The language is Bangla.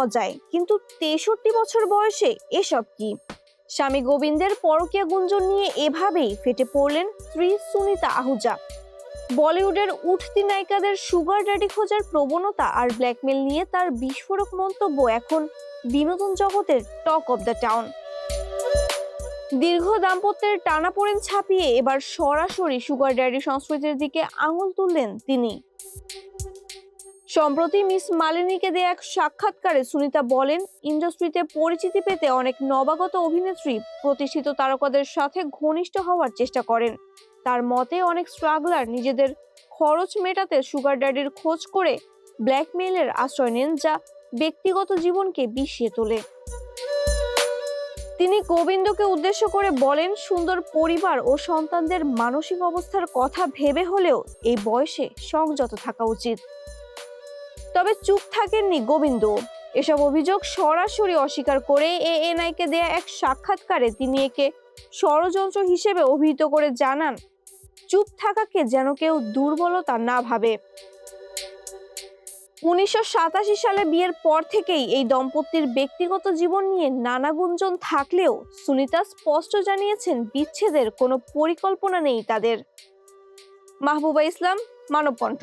নেওয়া যায়, কিন্তু 63 বছর বয়সে এসব কি? স্বামী গোবিন্দের পরকীয়া গুঞ্জন নিয়ে এভাবেই ফেটে পড়লেন স্ত্রী সুনিতা আহুজা। বলিউডের উঠতি নায়িকাদের সুগার ড্যাডি খোঁজার প্রবণতা আর ব্ল্যাকমেল নিয়ে তার বিস্ফোরক মন্তব্য এখন বিনোদন জগতের টক অব দ্য টাউন। দীর্ঘ দাম্পত্যের টানাপোড়েন ছাপিয়ে এবার সরাসরি সুগার ড্যাডি সংস্কৃতির দিকে আঙুল তুললেন তিনি। সম্প্রতি মিস মালিনীকে দেয়া এক সাক্ষাৎকারে সুনিতা বলেন, ইন্ডাস্ট্রিতে পরিচিতি পেতে অনেক নবাগত অভিনেত্রী প্রতিষ্ঠিত তারকাদের সাথে ঘনিষ্ঠ হওয়ার চেষ্টা করেন। তার মতে অনেক স্ট্রাগলার নিজেদের খরচ মেটাতে সুগার ড্যাডির খোঁজ করে ব্ল্যাকমেইলের আশ্রয় নেন, যা ব্যক্তিগত জীবনকে বিষিয়ে তোলে। তিনি গোবিন্দকে উদ্দেশ্য করে বলেন, সুন্দর পরিবার ও সন্তানদের মানসিক অবস্থার কথা ভেবে হলেও এই বয়সে সংযত থাকা উচিত। তবে চুপ থাকেননি গোবিন্দ। এসব অভিযোগ সরাসরি অস্বীকার করে এএনআই-কে দেয়া এক সাক্ষাৎকারে তিনি একে ষড়যন্ত্র হিসেবে অভিহিত করে জানান, চুপ থাকাকে যেন কেউ দুর্বলতা না ভাবে। 1987 সালে বিয়ের পর থেকেই এই দম্পতির ব্যক্তিগত জীবন নিয়ে নানা গুঞ্জন থাকলেও সুনিতা স্পষ্ট জানিয়েছেন বিচ্ছেদের কোনো পরিকল্পনা নেই তাদের। মাহবুবা ইসলাম, মানবকণ্ঠ।